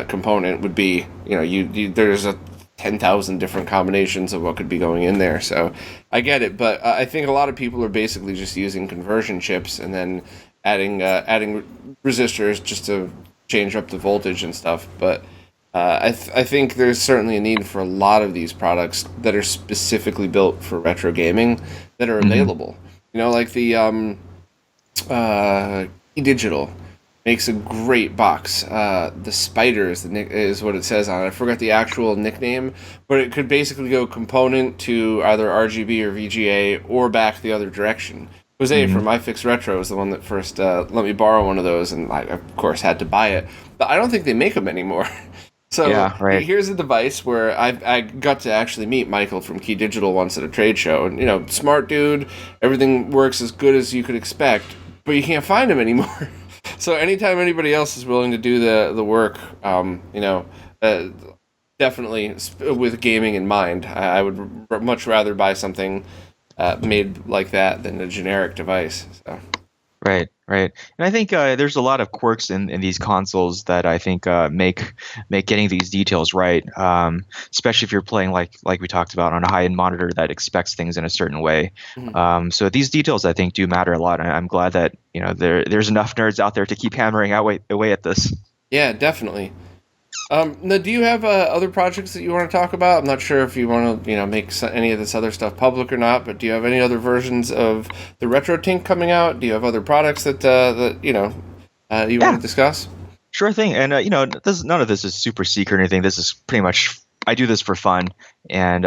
component would be, you know, you there's a 10,000 different combinations of what could be going in there. So I get it, but I think a lot of people are basically just using conversion chips and then adding resistors just to change up the voltage and stuff. But I think there's certainly a need for a lot of these products that are specifically built for retro gaming that are available. You know, like the Digital makes a great box. The Spider is what it says on it. I forgot the actual nickname, but it could basically go component to either RGB or VGA or back the other direction. Jose from iFix Retro is the one that first let me borrow one of those, and I, of course, had to buy it. But I don't think they make them anymore. So here's a device where I got to actually meet Michael from Key Digital once at a trade show. And, you know, smart dude, everything works as good as you could expect, but you can't find him anymore. So anytime anybody else is willing to do the work, you know, definitely with gaming in mind, I would much rather buy something made like that than a generic device. So. Right. And I think there's a lot of quirks in these consoles that I think make getting these details right, especially if you're playing like we talked about on a high-end monitor that expects things in a certain way. So these details I think do matter a lot, and I'm glad that, you know, there's enough nerds out there to keep hammering away at this. Yeah, definitely. Now, do you have other projects that you want to talk about? I'm not sure if you want to, you know, make any of this other stuff public or not, but do you have any other versions of the RetroTINK coming out? Do you have other products that you know, you want to discuss? Sure thing. And you know, none of this is super secret or anything. This is pretty much, I do this for fun, and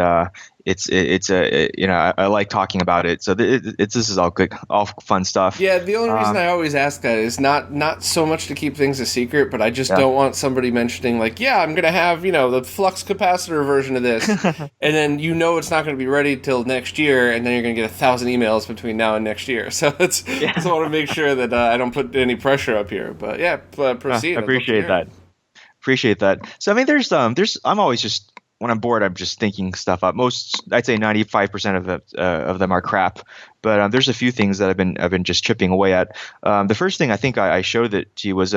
it's you know, I like talking about it. So this is all good, all fun stuff. Yeah, the only reason I always ask that is not so much to keep things a secret, but I just don't want somebody mentioning like, yeah, I'm gonna have, you know, the flux capacitor version of this, and then, you know, it's not gonna be ready till next year, and then you're gonna get 1,000 emails between now and next year. So just want to make sure that I don't put any pressure up here. But yeah, proceed. Appreciate that. So I mean, there's I'm always just, when I'm bored, I'm just thinking stuff up. I'd say 95% of them are crap, but there's a few things that I've been just chipping away at. The first thing I think I showed it to you was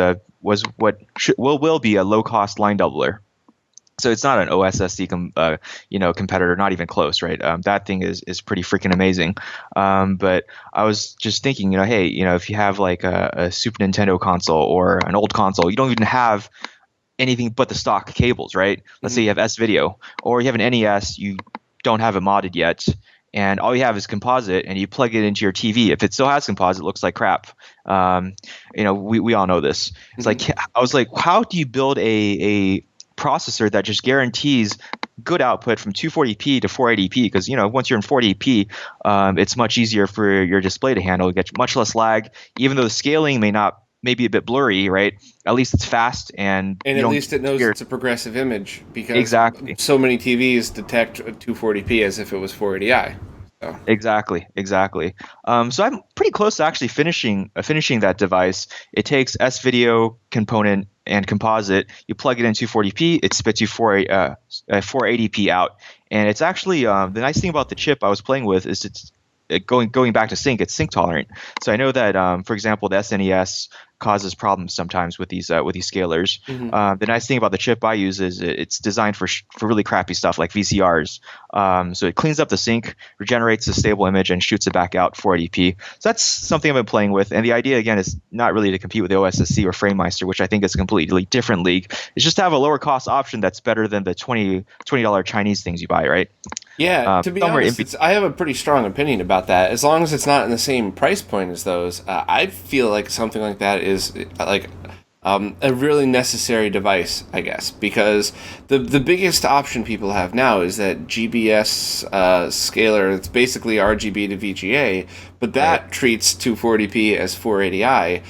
what will be a low cost line doubler. So it's not an OSSC you know, competitor, not even close, right? That thing is pretty freaking amazing. But I was just thinking, you know, hey, you know, if you have like a Super Nintendo console or an old console, you don't even have anything but the stock cables, right? Let's say you have S-Video, or you have an NES, you don't have it modded yet, and all you have is composite, and you plug it into your TV. If it still has composite, it looks like crap. You know, we all know this. It's like, I was like, how do you build a processor that just guarantees good output from 240p to 480p? Because, you know, once you're in 480p, it's much easier for your display to handle. You get much less lag, even though the scaling may be a bit blurry, right? At least it's fast, and at least it knows it's a progressive image, because so many TVs detect 240p as if it was 480i. So. Exactly. So I'm pretty close to actually finishing that device. It takes S-Video component and composite. You plug it in 240p, it spits you 480p out, and it's actually the nice thing about the chip I was playing with is it's going back to sync. It's sync tolerant. So I know that, for example, the SNES causes problems sometimes with these scalers. The nice thing about the chip I use is it's designed for really crappy stuff like VCRs. So it cleans up the sync, regenerates a stable image, and shoots it back out 480p. So that's something I've been playing with. And the idea, again, is not really to compete with the OSSC or FrameMeister, which I think is a completely different league. It's just to have a lower cost option that's better than the $20 Chinese things you buy, right? Yeah, to be honest, I have a pretty strong opinion about that. As long as it's not in the same price point as those, I feel like something like that is like a really necessary device, I guess, because the biggest option people have now is that GBS scaler. It's basically RGB to VGA, but that treats 240p as 480i.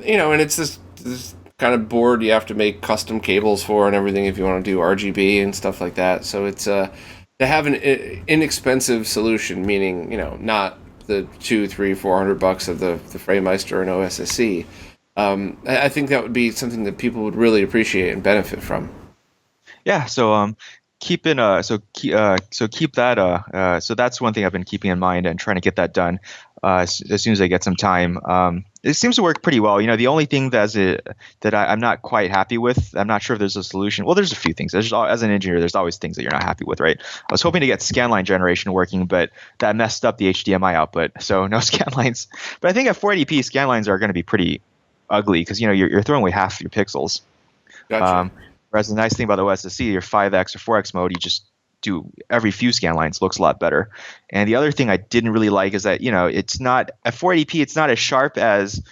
You know, and it's this kind of board you have to make custom cables for and everything if you want to do RGB and stuff like that. So it's to have an inexpensive solution, meaning, you know, not the $200, $300, $400 of the FrameMeister and OSSC, I think that would be something that people would really appreciate and benefit from. Yeah, so keep that so that's one thing I've been keeping in mind and trying to get that done as soon as I get some time. It seems to work pretty well. The only thing I'm not quite happy with, I'm not sure if there's a solution. Well, there's a few things. As an engineer, there's always things that you're not happy with, right? I was hoping to get scanline generation working, but that messed up the HDMI output, so no scanlines. But I think at 480p, scanlines are going to be pretty ugly because you're throwing away half your pixels. Gotcha. Whereas the nice thing about OSSC, your 5x or 4x mode, you just do every few scan lines, looks a lot better. And the other thing I didn't really like is that it's not at 480p, it's not as sharp as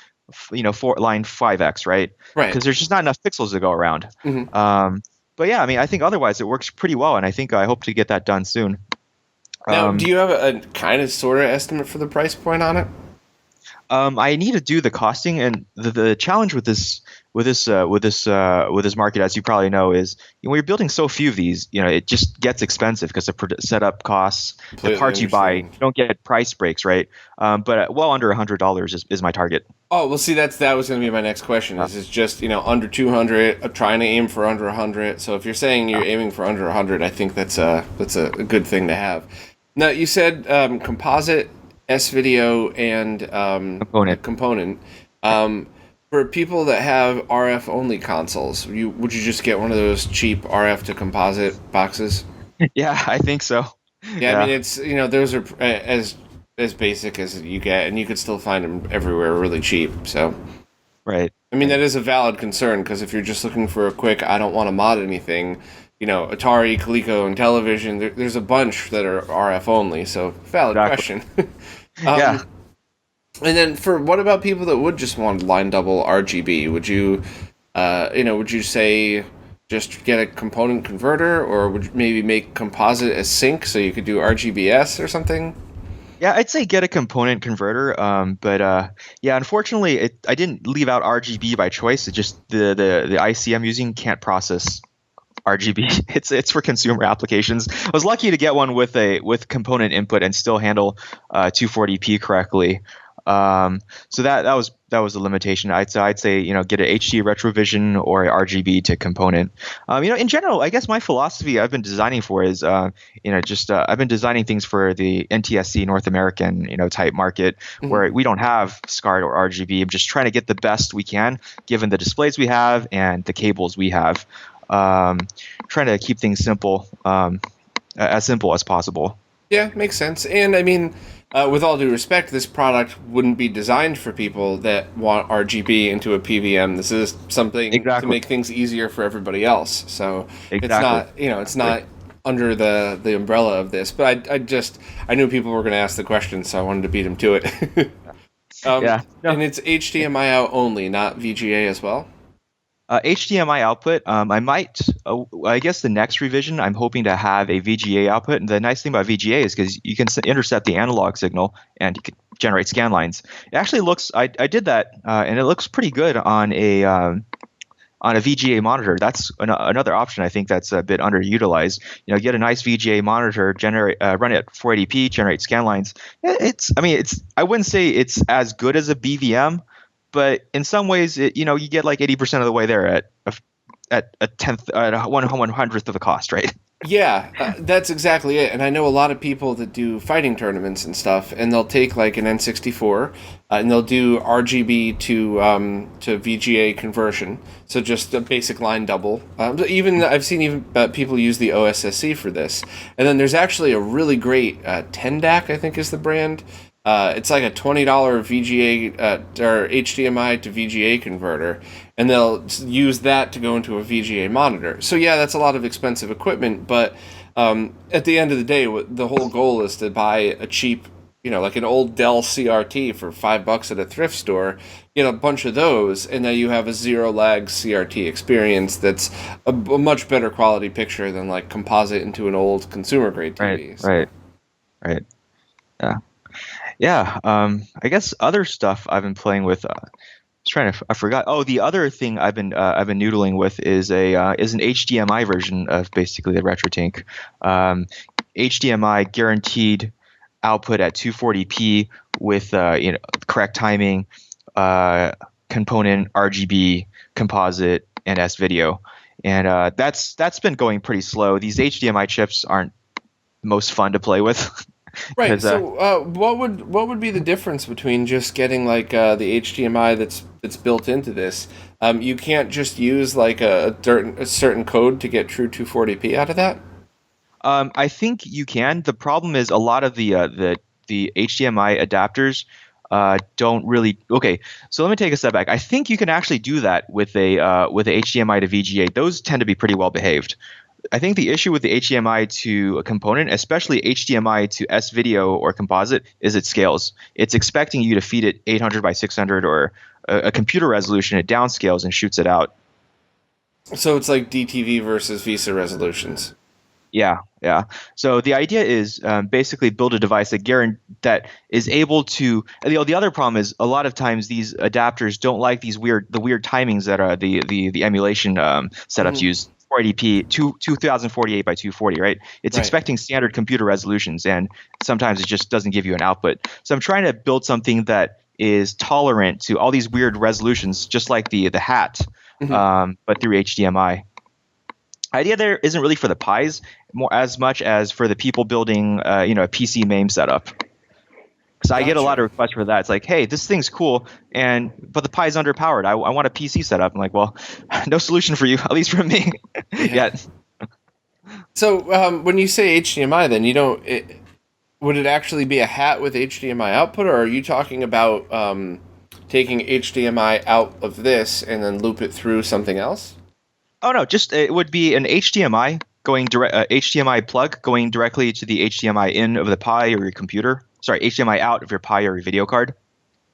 line 5x, right? Right. Because there's just not enough pixels to go around. Hmm. But yeah, I mean, I think otherwise it works pretty well, and I hope to get that done soon. Now, do you have a kind of sort of estimate for the price point on it? I need to do the costing, and the challenge with this market, as you probably know, is when you're building so few of these, it just gets expensive because the setup costs, Completely the parts you buy, you don't get price breaks, right? But well under $100 is my target. Oh, well, see, that was going to be my next question. Is it's just under 200, trying to aim for under 100. So if you're saying you're aiming for under 100, I think that's a good thing to have. Now, you said composite, S-video, and component. For people that have RF only consoles, would you just get one of those cheap RF to composite boxes? Yeah, I think so. Yeah, I mean, it's those are as basic as you get, and you could still find them everywhere really cheap. So, right. I mean, that is a valid concern because if you're just looking for a quick, I don't want to mod anything, Atari, Coleco, and television, there's a bunch that are RF only. So, valid question. Yeah. And then what about people that would just want line double RGB? Would you, would you say just get a component converter, or would you maybe make composite as sync so you could do RGBS or something? Yeah, I'd say get a component converter. But yeah, unfortunately, I didn't leave out RGB by choice. It just the IC I'm using can't process RGB. It's for consumer applications. I was lucky to get one with component input and still handle 240p correctly. So that was a limitation. I'd say get a HD Retrovision or a RGB to component. In general, I guess my philosophy I've been designing for is I've been designing things for the NTSC North American type market where we don't have SCART or RGB. I'm just trying to get the best we can given the displays we have and the cables we have. Trying to keep things simple, as simple as possible. Yeah, makes sense. And I mean, with all due respect, this product wouldn't be designed for people that want RGB into a PVM. This is something to make things easier for everybody else. So it's not, it's not under the umbrella of this. But I knew people were going to ask the question, so I wanted to beat them to it. Yeah. No. And it's HDMI out only, not VGA as well? HDMI output, I guess the next revision, I'm hoping to have a VGA output. And the nice thing about VGA is because you can intercept the analog signal and you can generate scan lines. It actually looks, I did that, and it looks pretty good on a VGA monitor. That's another option I think that's a bit underutilized. Get a nice VGA monitor, run it at 480p, generate scan lines. I wouldn't say it's as good as a BVM, but in some ways, you get like 80% of the way there at a tenth, at 1/100th of the cost, right? Yeah, that's exactly it. And I know a lot of people that do fighting tournaments and stuff, and they'll take like an N64 and they'll do RGB to VGA conversion. So just a basic line double. Even I've seen people use the OSSC for this. And then there's actually a really great Tendac, I think is the brand. It's like a $20 VGA or HDMI to VGA converter, and they'll use that to go into a VGA monitor. So yeah, that's a lot of expensive equipment, but at the end of the day, the whole goal is to buy a cheap, like an old Dell CRT for $5 at a thrift store, get a bunch of those, and then you have a zero lag CRT experience that's a much better quality picture than like composite into an old consumer grade TV. Right. Yeah. Yeah, I guess other stuff I've been playing with. I forgot. Oh, the other thing I've been noodling with is an HDMI version of basically the RetroTINK. HDMI guaranteed output at 240p with correct timing. component, RGB, composite, and S video, and that's been going pretty slow. These HDMI chips aren't most fun to play with. Right. So, what would be the difference between just getting like the HDMI that's built into this? You can't just use like a certain code to get true 240p out of that. I think you can. The problem is a lot of the HDMI adapters don't really. Okay, so let me take a step back. I think you can actually do that with a HDMI to VGA. Those tend to be pretty well behaved. I think the issue with the HDMI to a component, especially HDMI to S video or composite, is it scales. It's expecting you to feed it 800 by 600 or a computer resolution. It downscales and shoots it out. So it's like DTV versus VESA resolutions. Yeah, yeah. So the idea is basically build a device that is able to. The other problem is a lot of times these adapters don't like the weird timings that are the emulation setups use. 480p, 2048 by 240, right? It's Right. expecting standard computer resolutions, and sometimes it just doesn't give you an output. So I'm trying to build something that is tolerant to all these weird resolutions, just like the hat, but through HDMI. Idea there isn't really for the Pis more as much as for the people building, a PC MAME setup. So I get a lot of requests for that. It's like, hey, this thing's cool, but the Pi is underpowered. I want a PC setup. I'm like, well, no solution for you, at least from me. Yet. So when you say HDMI, then would it actually be a hat with HDMI output, or are you talking about taking HDMI out of this and then loop it through something else? Oh no, just it would be an HDMI HDMI plug going directly to the HDMI in of the Pi or your computer. Sorry, HDMI out of your Pi or your video card.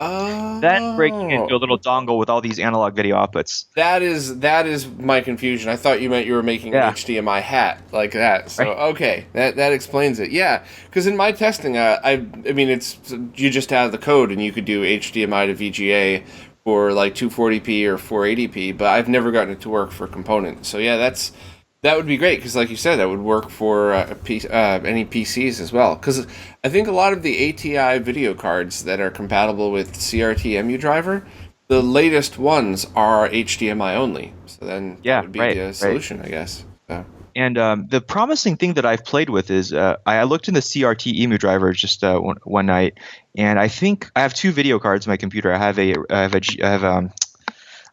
Oh. Then breaking into a little dongle with all these analog video outputs. That is my confusion. I thought you meant you were making an HDMI hat like that. So Right. okay, that explains it. Yeah, because in my testing, I mean, it's you just have the code and you could do HDMI to VGA for like 240p or 480p, but I've never gotten it to work for components. So yeah, that would be great because, like you said, that would work for any PCs as well. Because I think a lot of the ATI video cards that are compatible with CRT EMU driver, the latest ones are HDMI only. So then that would be the solution, I guess. So. And the promising thing that I've played with is I looked in the CRT EMU driver just one night, and I think I have two video cards in my computer. I have an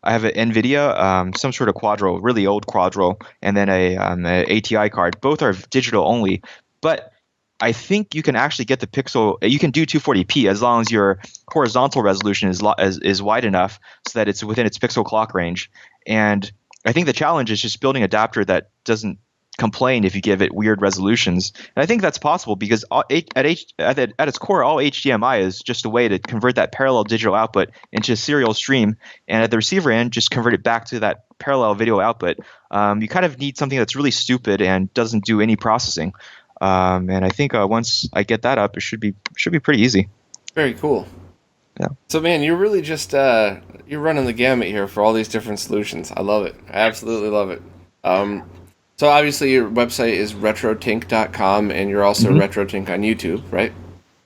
NVIDIA, some sort of Quadro, really old Quadro, and then a ATI card. Both are digital only, but I think you can actually get the pixel. You can do 240p as long as your horizontal resolution is wide enough so that it's within its pixel clock range. And I think the challenge is just building an adapter that doesn't complain if you give it weird resolutions. And I think that's possible because at its core, all HDMI is just a way to convert that parallel digital output into a serial stream, and at the receiver end, just convert it back to that parallel video output. You kind of need something that's really stupid and doesn't do any processing. And I think once I get that up, it should be pretty easy. Very cool. Yeah. So man, you're really just you're running the gamut here for all these different solutions. I love it. I absolutely love it. So obviously your website is RetroTINK.com, and you're also RetroTINK on YouTube, right?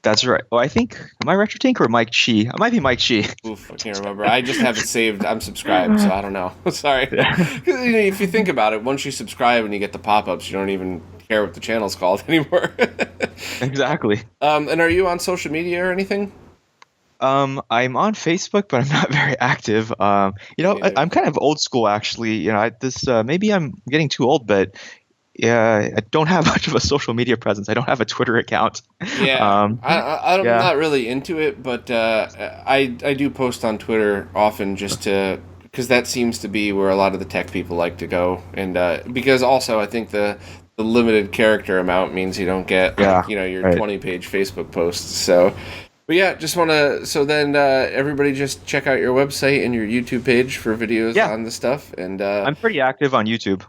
That's right. Oh, I think, am I RetroTINK or Mike Chi? I might be Mike Chi. Oof, I can't remember. I just have it saved. I'm subscribed, so I don't know. Sorry. 'Cause, if you think about it, once you subscribe and you get the pop-ups, you don't even care what the channel's called anymore. Exactly. And are you on social media or anything? I'm on Facebook, but I'm not very active. I'm kind of old school, actually. Maybe I'm getting too old, but yeah, I don't have much of a social media presence. I don't have a Twitter account. Yeah, I'm not really into it, but I do post on Twitter often just because that seems to be where a lot of the tech people like to go, and because also I think the limited character amount means you don't get your 20-page Facebook posts. So. But yeah, just want to. So then, everybody just check out your website and your YouTube page for videos on the stuff. And I'm pretty active on YouTube.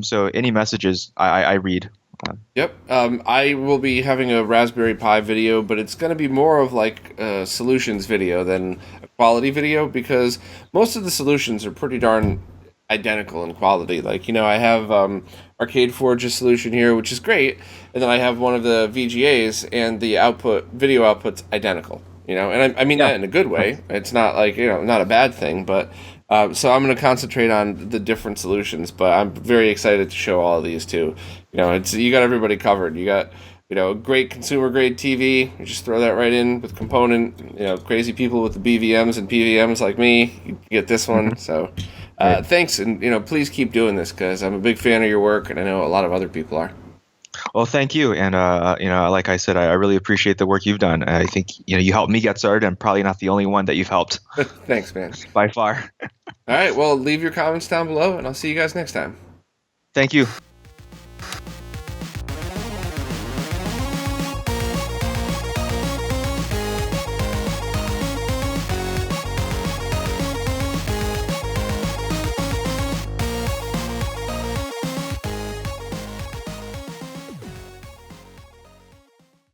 So any messages I read. Yep. I will be having a Raspberry Pi video, but it's going to be more of like a solutions video than a quality video because most of the solutions are pretty darn identical in quality. Like, I have Arcade Forge's solution here, which is great, and then I have one of the VGAs, and the video output's identical. you know, and I mean Yeah. that in a good way. It's not like, you know, not a bad thing, but so I'm going to concentrate on the different solutions, but I'm very excited to show all of these too. You know, it's you got everybody covered. You got, you know, great consumer grade TV. You just throw that right in with component. You know, crazy people with the BVMs and PVMs like me, you get this one. So Right. thanks, and you know, please keep doing this because I'm a big fan of your work, and I know a lot of other people are. Well, thank you, and like I said, I really appreciate the work you've done. I think you helped me get started. I'm probably not the only one that you've helped Thanks, man. by far. All right, well, leave your comments down below, and I'll see you guys next time. Thank you.